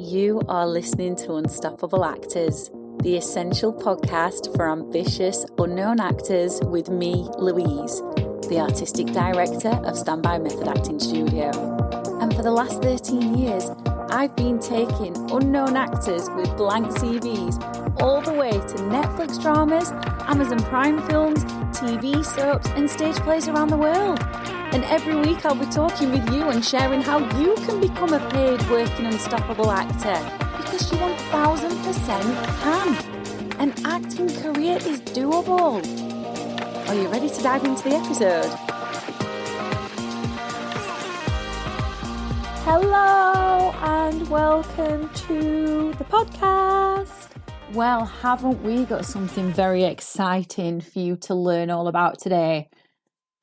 You are listening to Unstoppable Actors, the essential podcast for ambitious, unknown actors with me, Louise, the artistic director of Standby Method Acting Studio. And for the last 13 years, I've been taking unknown actors with blank CVs all the way to Netflix dramas, Amazon Prime films, TV soaps, and stage plays around the world. And every week I'll be talking with you and sharing how you can become a paid working unstoppable actor, because you 1000% can. An acting career is doable. Are you ready to dive into the episode? Hello and welcome to the podcast. Well, haven't we got something very exciting for you to learn all about today?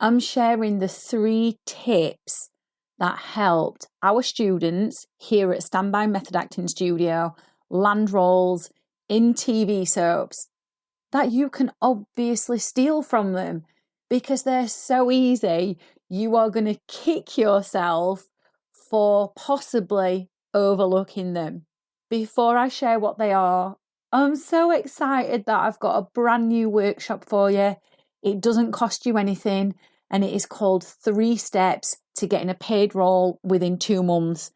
I'm sharing the 3 tips that helped our students here at Standby Method Acting Studio land roles in TV soaps that you can obviously steal from them because they're so easy. You are going to kick yourself for possibly overlooking them. Before I share what they are, I'm so excited that I've got a brand new workshop for you. It doesn't cost you anything, and it is called 3 Steps to Getting a Paid Role Within 2 months.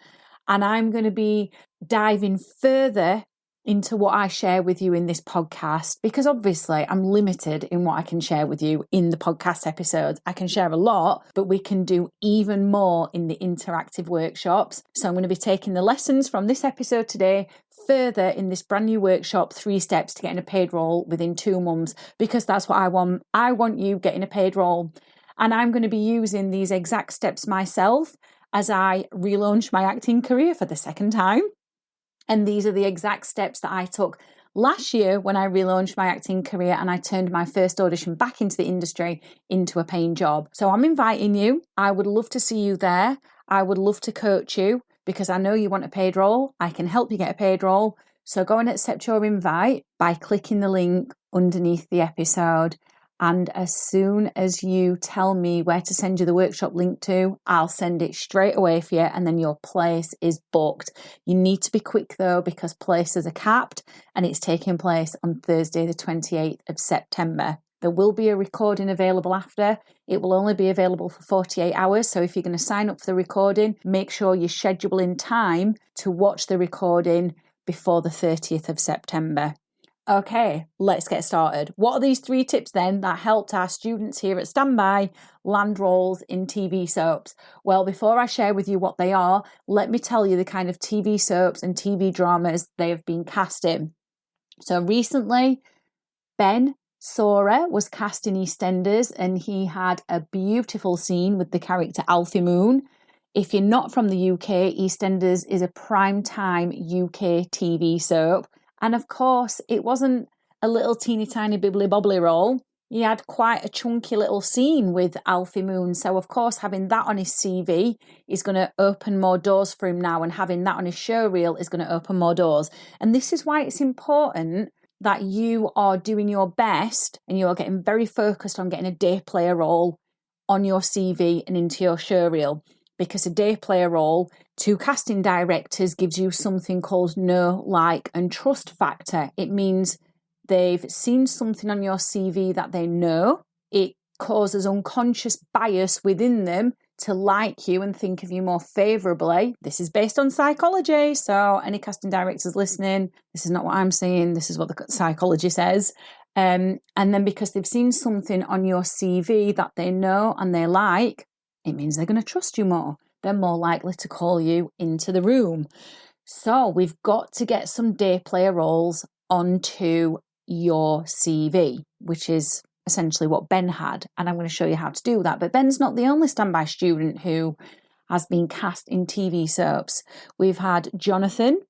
And I'm going to be diving further into what I share with you in this podcast, because obviously I'm limited in what I can share with you in the podcast episodes. I can share a lot, but we can do even more in the interactive workshops. So I'm going to be taking the lessons from this episode today further in this brand new workshop, 3 Steps to Getting a Paid Role Within 2 months, because that's what I want. I want you getting a paid role. And I'm going to be using these exact steps myself as I relaunch my acting career for the second time. And these are the exact steps that I took last year when I relaunched my acting career and I turned my first audition back into the industry into a paying job. So I'm inviting you. I would love to see you there. I would love to coach you because I know you want a paid role. I can help you get a paid role. So go and accept your invite by clicking the link underneath the episode. And as soon as you tell me where to send you the workshop link to, I'll send it straight away for you, and then your place is booked. You need to be quick though, because places are capped and it's taking place on Thursday, the 28th of September. There will be a recording available after. It will only be available for 48 hours. So if you're going to sign up for the recording, make sure you schedule in time to watch the recording before the 30th of September. Okay, let's get started. What are these 3 tips then that helped our students here at Standby land roles in TV soaps? Well, before I share with you what they are, let me tell you the kind of TV soaps and TV dramas they have been cast in. So recently, Ben Sora was cast in EastEnders, and he had a beautiful scene with the character Alfie Moon. If you're not from the UK, EastEnders is a primetime UK TV soap. And of course, it wasn't a little teeny tiny bibbly bobbly role. He had quite a chunky little scene with Alfie Moon. So of course, having that on his CV is going to open more doors for him now. And having that on his show reel is going to open more doors. And this is why it's important that you are doing your best and you are getting very focused on getting a day player role on your CV and into your show reel. Because a day player role to casting directors gives you something called know, like, and trust factor. It means they've seen something on your CV that they know. It causes unconscious bias within them to like you and think of you more favourably. This is based on psychology. So any casting directors listening, this is not what I'm saying. This is what the psychology says. And then because they've seen something on your CV that they know and they like, it means they're going to trust you more. They're more likely to call you into the room. So we've got to get some day player roles onto your CV, which is essentially what Ben had. And I'm going to show you how to do that. But Ben's not the only standby student who has been cast in TV soaps. We've had Jonathan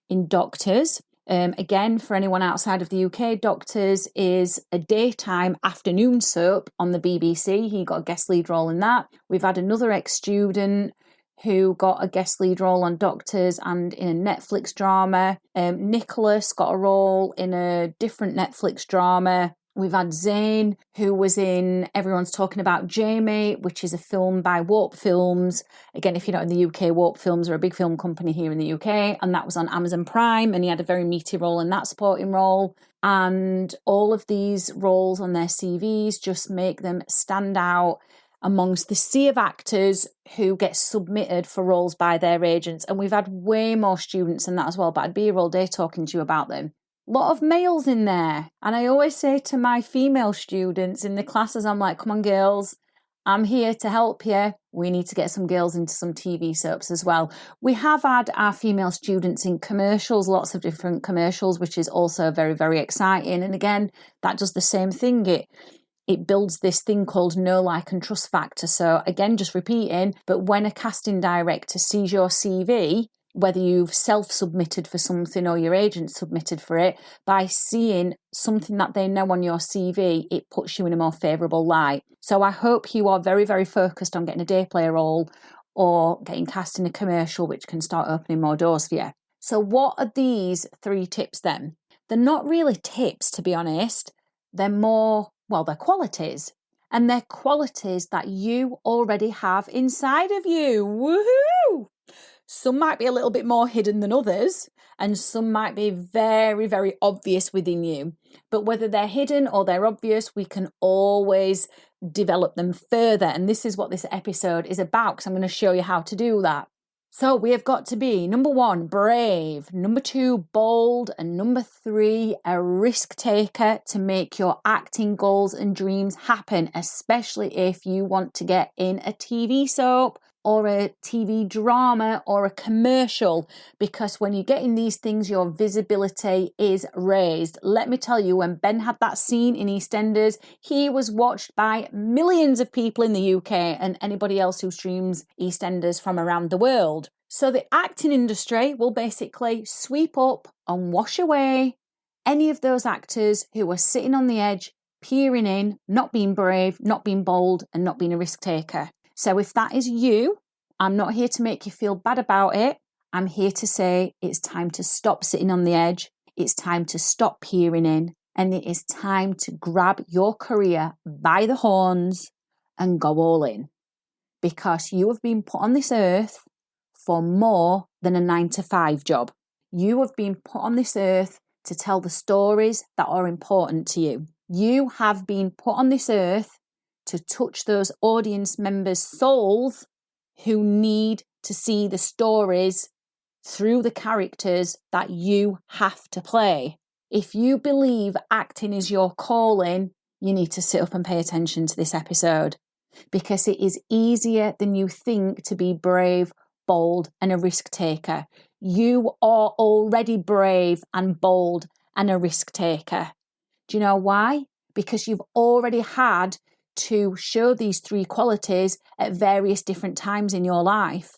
in Doctors. Again, for anyone outside of the UK, Doctors is a daytime afternoon soap on the BBC. He got a guest lead role in that. We've had another ex-student who got a guest lead role on Doctors and in a Netflix drama. Nicholas got a role in a different Netflix drama. We've had Zayn, who was in Everyone's Talking About Jamie, which is a film by Warp Films. Again, if you're not in the UK, Warp Films are a big film company here in the UK, and that was on Amazon Prime, and he had a very meaty role in that supporting role. And all of these roles on their CVs just make them stand out amongst the sea of actors who get submitted for roles by their agents. And we've had way more students than that as well, but I'd be here all day talking to you about them. A lot of males in there. And I always say to my female students in the classes, I'm like, come on, girls, I'm here to help you. We need to get some girls into some TV soaps as well. We have had our female students in commercials, lots of different commercials, which is also very, very exciting. And again, that does the same thing. It builds this thing called know, like, and trust factor. So again, just repeating, but when a casting director sees your CV, whether you've self-submitted for something or your agent submitted for it, by seeing something that they know on your CV, it puts you in a more favourable light. So I hope you are very, very focused on getting a day player role or getting cast in a commercial, which can start opening more doors for you. So what are these 3 tips then? They're not really tips, to be honest. They're more, well, they're qualities. And they're qualities that you already have inside of you. Woohoo! Some might be a little bit more hidden than others, and some might be very, very obvious within you. But whether they're hidden or they're obvious, we can always develop them further. And this is what this episode is about, because I'm going to show you how to do that. So we have got to be, number 1, brave, number 2, bold, and number 3, a risk taker to make your acting goals and dreams happen, especially if you want to get in a TV soap or a TV drama or a commercial, because when you get in these things, your visibility is raised. Let me tell you, when Ben had that scene in EastEnders, he was watched by millions of people in the UK and anybody else who streams EastEnders from around the world. So the acting industry will basically sweep up and wash away any of those actors who are sitting on the edge, peering in, not being brave, not being bold, and not being a risk taker. So if that is you, I'm not here to make you feel bad about it. I'm here to say it's time to stop sitting on the edge. It's time to stop peering in. And it is time to grab your career by the horns and go all in. Because you have been put on this earth for more than a 9-to-5 job. You have been put on this earth to tell the stories that are important to you. You have been put on this earth to touch those audience members' souls who need to see the stories through the characters that you have to play. If you believe acting is your calling, you need to sit up and pay attention to this episode, because it is easier than you think to be brave, bold, and a risk taker. You are already brave and bold and a risk taker. Do you know why? Because you've already had to show these 3 qualities at various different times in your life.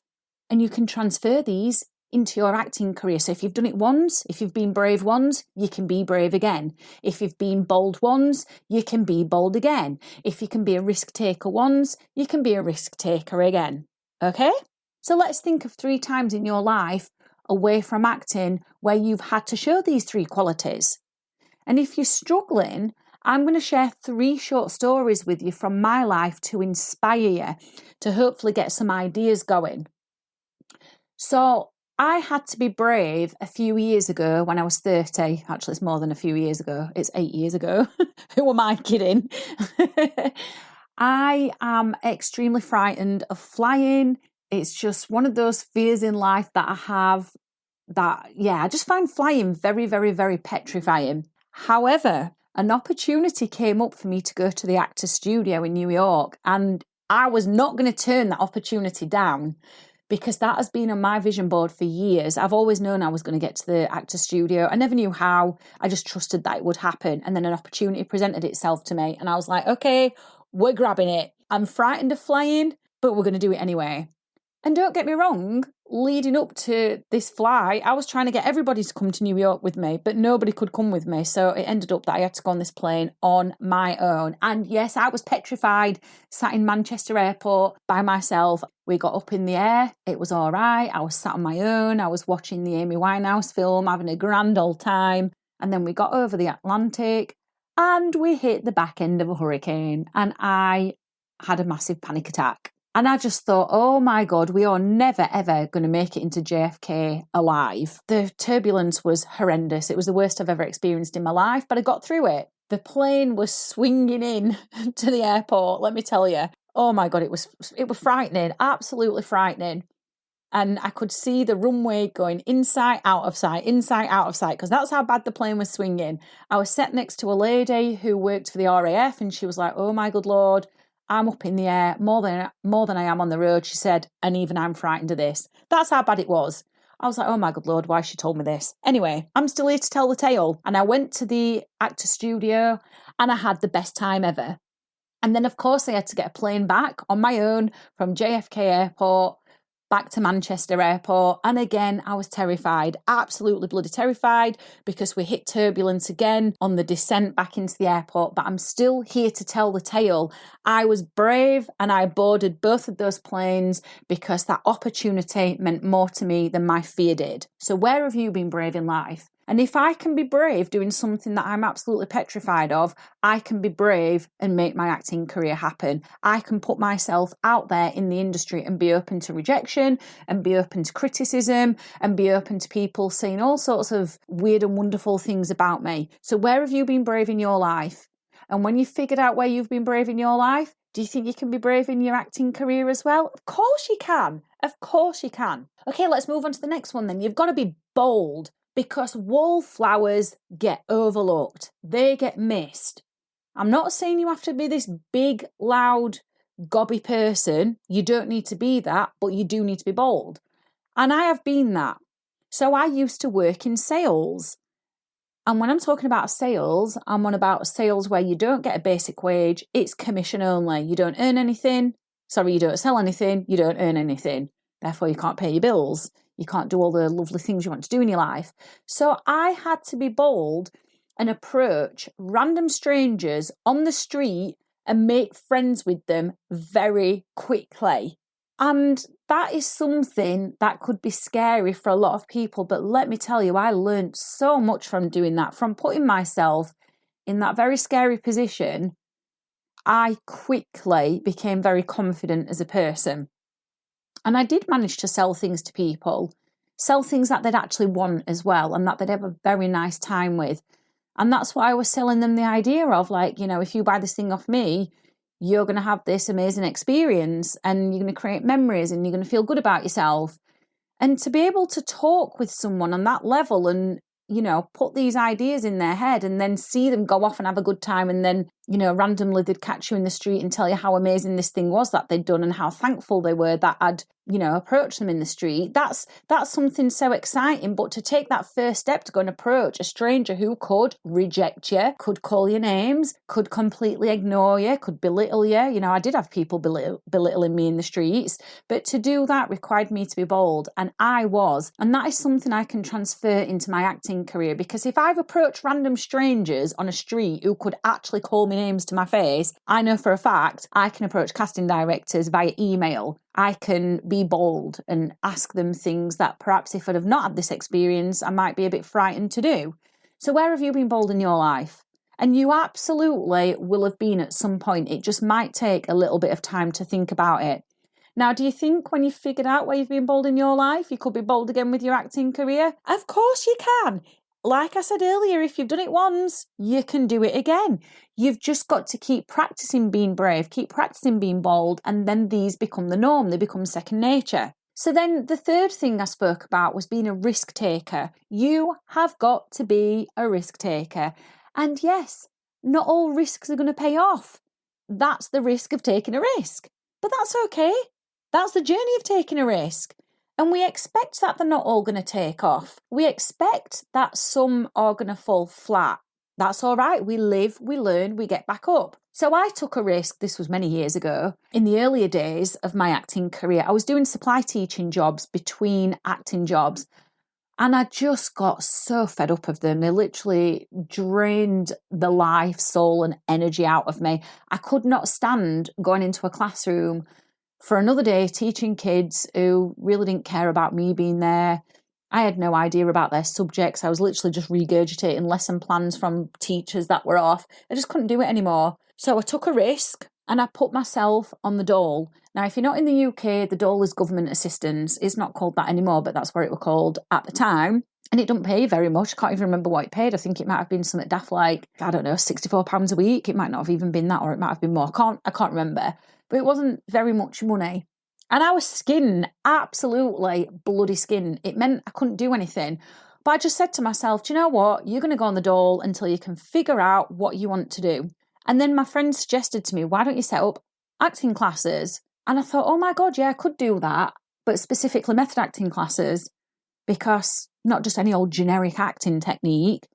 And you can transfer these into your acting career. So if you've done it once, if you've been brave once, you can be brave again. If you've been bold once, you can be bold again. If you can be a risk taker once, you can be a risk taker again. Okay? So let's think of 3 times in your life away from acting where you've had to show these 3 qualities. And if you're struggling, I'm going to share 3 short stories with you from my life to inspire you, to hopefully get some ideas going. So I had to be brave a few years ago when I was 30. Actually, it's more than a few years ago. It's 8 years ago. Who am I kidding? I am extremely frightened of flying. It's just one of those fears in life that I have I just find flying very, very, very petrifying. However, an opportunity came up for me to go to the Actors Studio in New York, and I was not going to turn that opportunity down, because that has been on my vision board for years. I've always known I was going to get to the Actors Studio. I never knew how. I just trusted that it would happen. And then an opportunity presented itself to me, and I was like, okay, we're grabbing it. I'm frightened of flying, but we're going to do it anyway. And don't get me wrong, leading up to this flight, I was trying to get everybody to come to New York with me, but nobody could come with me. So it ended up that I had to go on this plane on my own. And yes, I was petrified, sat in Manchester Airport by myself. We got up in the air. It was all right. I was sat on my own. I was watching the Amy Winehouse film, having a grand old time. And then we got over the Atlantic. and we hit the back end of a hurricane, and I had a massive panic attack. And I just thought, oh my God, we are never, ever going to make it into JFK alive. The turbulence was horrendous. It was the worst I've ever experienced in my life, but I got through it. The plane was swinging in to the airport, let me tell you. Oh my God, it was frightening, absolutely frightening. And I could see the runway going inside, out of sight, because that's how bad the plane was swinging. I was sat next to a lady who worked for the RAF, and she was like, oh my good Lord, I'm up in the air more than I am on the road, she said, and even I'm frightened of this. That's how bad it was. I was like, oh my good Lord, why she told me this? Anyway, I'm still here to tell the tale. And I went to the actor studio and I had the best time ever. And then, of course, I had to get a plane back on my own from JFK Airport back to Manchester Airport. And again, I was terrified, absolutely bloody terrified, because we hit turbulence again on the descent back into the airport. But I'm still here to tell the tale. I was brave and I boarded both of those planes because that opportunity meant more to me than my fear did. So where have you been brave in life? And if I can be brave doing something that I'm absolutely petrified of, I can be brave and make my acting career happen. I can put myself out there in the industry and be open to rejection and be open to criticism and be open to people saying all sorts of weird and wonderful things about me. So where have you been brave in your life? And when you've figured out where you've been brave in your life, do you think you can be brave in your acting career as well? Of course you can. Of course you can. Okay, let's move on to the next one then. You've got to be bold. Because wallflowers get overlooked. They get missed. I'm not saying you have to be this big, loud, gobby person. You don't need to be that, but you do need to be bold. And I have been that. So I used to work in sales. And when I'm talking about sales, I'm on about sales where you don't get a basic wage. It's commission only. You don't earn anything. You don't sell anything. You don't earn anything. Therefore, you can't pay your bills. You can't do all the lovely things you want to do in your life. So I had to be bold and approach random strangers on the street and make friends with them very quickly. And that is something that could be scary for a lot of people. But let me tell you, I learned so much from doing that, from putting myself in that very scary position. I quickly became very confident as a person. And I did manage to sell things to people, sell things that they'd actually want as well, and that they'd have a very nice time with. And that's what I was selling them the idea of, like, you know, if you buy this thing off me, you're going to have this amazing experience and you're going to create memories and you're going to feel good about yourself. And to be able to talk with someone on that level and, you know, put these ideas in their head and then see them go off and have a good time, and then, you know, randomly they'd catch you in the street and tell you how amazing this thing was that they'd done and how thankful they were that I'd, you know, approached them in the street. That's something so exciting. But to take that first step to go and approach a stranger who could reject you, could call you names, could completely ignore you, could belittle you. You know, I did have people belittling me in the streets, but to do that required me to be bold, and I was. And that is something I can transfer into my acting career, because if I've approached random strangers on a street who could actually call me names to my face, I know for a fact I can approach casting directors via email. I can be bold and ask them things that perhaps if I'd have not had this experience, I might be a bit frightened to do. So where have you been bold in your life? And you absolutely will have been at some point. It just might take a little bit of time to think about it. Now, do you think when you've figured out where you've been bold in your life, you could be bold again with your acting career? Of course you can. Like I said earlier, if you've done it once, you can do it again. You've just got to keep practicing being brave, keep practicing being bold, and then these become the norm. They become second nature. So then the third thing I spoke about was being a risk taker. You have got to be a risk taker. And yes, not all risks are going to pay off. That's the risk of taking a risk. But that's okay. That's the journey of taking a risk. And we expect that they're not all going to take off. We expect that some are going to fall flat. That's all right. We live, we learn, we get back up. So I took a risk. This was many years ago. In the earlier days of my acting career, I was doing supply teaching jobs between acting jobs. And I just got so fed up of them. They literally drained the life, soul, and energy out of me. I could not stand going into a classroom for another day teaching kids who really didn't care about me being there. I had no idea about their subjects. I was literally just regurgitating lesson plans from teachers that were off. I just couldn't do it anymore. So I took a risk and I put myself on the dole. Now, if you're not in the UK, the dole is government assistance. It's not called that anymore, but that's what it was called at the time. And it doesn't pay very much. I can't even remember what it paid. I think it might have been something daft like, I don't know, £64 a week. It might not have even been that, or it might have been more. I can't remember. But it wasn't very much money. And I was skinned, absolutely bloody skinned. It meant I couldn't do anything. But I just said to myself, do you know what? You're going to go on the dole until you can figure out what you want to do. And then my friend suggested to me, why don't you set up acting classes? And I thought, oh my God, yeah, I could do that. But specifically method acting classes, because not just any old generic acting technique.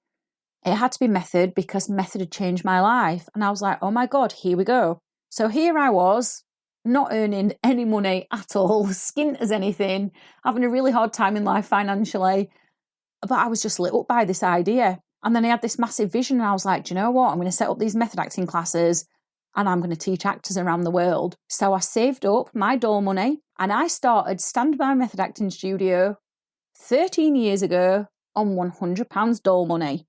It had to be method, because method had changed my life. And I was like, oh my God, here we go. So here I was, not earning any money at all, skint as anything, having a really hard time in life financially. But I was just lit up by this idea. And then I had this massive vision and I was like, do you know what? I'm going to set up these method acting classes and I'm going to teach actors around the world. So I saved up my dole money and I started Standby Method Acting Studio 13 years ago on £100 dole money.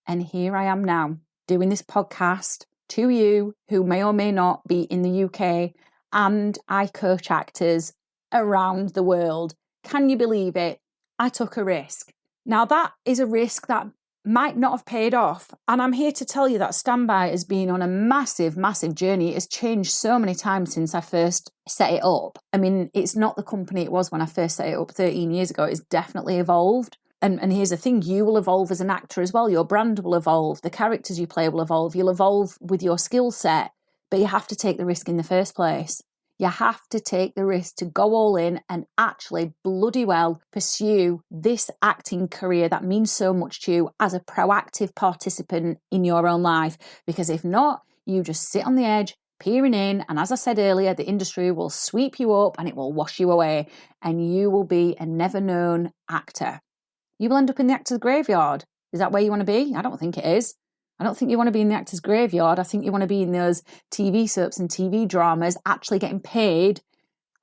And here I am now doing this podcast to you who may or may not be in the UK, and I coach actors around the world. Can you believe it? I took a risk. Now that is a risk that might not have paid off. And I'm here to tell you that Standby has been on a massive, massive journey. It has changed so many times since I first set it up. I mean, it's not the company it was when I first set it up 13 years ago. It's definitely evolved. And here's the thing, you will evolve as an actor as well. Your brand will evolve. The characters you play will evolve. You'll evolve with your skill set, but you have to take the risk in the first place. You have to take the risk to go all in and actually bloody well pursue this acting career that means so much to you as a proactive participant in your own life. Because if not, you just sit on the edge, peering in. And as I said earlier, the industry will sweep you up and it will wash you away. And you will be a never known actor. You will end up in the actor's graveyard. Is that where you want to be? I don't think it is. I don't think you want to be in the actor's graveyard. I think you want to be in those TV soaps and TV dramas, actually getting paid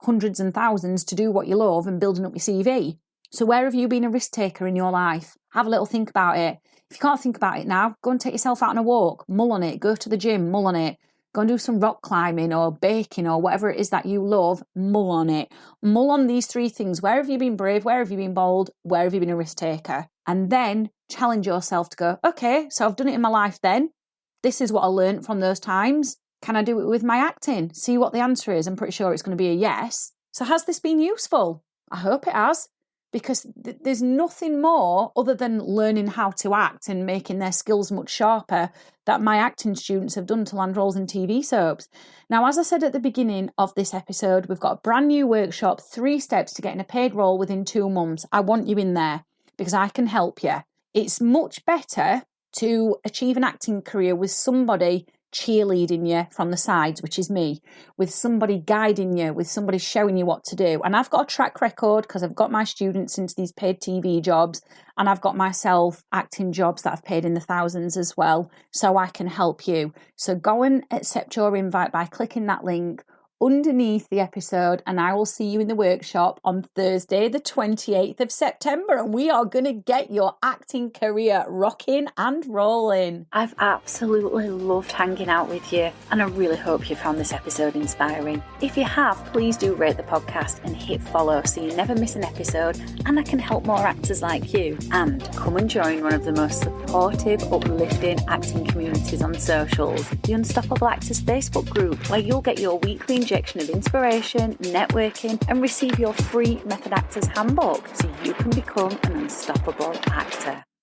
hundreds and thousands to do what you love and building up your CV. So where have you been a risk taker in your life? Have a little think about it. If you can't think about it now, go and take yourself out on a walk, mull on it, go to the gym, mull on it. Go and do some rock climbing or baking or whatever it is that you love, mull on it. Mull on these three things. Where have you been brave? Where have you been bold? Where have you been a risk taker? And then challenge yourself to go, okay, so I've done it in my life then. This is what I learned from those times. Can I do it with my acting? See what the answer is. I'm pretty sure it's going to be a yes. So has this been useful? I hope it has. Because there's nothing more other than learning how to act and making their skills much sharper that my acting students have done to land roles in TV soaps. Now, as I said at the beginning of this episode, we've got a brand new workshop, 3 steps to getting a paid role within 2 months. I want you in there because I can help you. It's much better to achieve an acting career with somebody cheerleading you from the sides, which is me, with somebody guiding you, with somebody showing you what to do. And I've got a track record because I've got my students into these paid TV jobs and I've got myself acting jobs that I've paid in the thousands as well, so I can help you. So go and accept your invite by clicking that link underneath the episode, and I will see you in the workshop on Thursday the 28th of September, and we are going to get your acting career rocking and rolling. I've absolutely loved hanging out with you, and I really hope you found this episode inspiring. If you have, please do rate the podcast and hit follow so you never miss an episode, and I can help more actors like you. And come and join one of the most supportive, uplifting acting communities on socials, the Unstoppable Actors Facebook group, where you'll get your weekly injection of inspiration, networking, and receive your free Method Actors Handbook so you can become an unstoppable actor.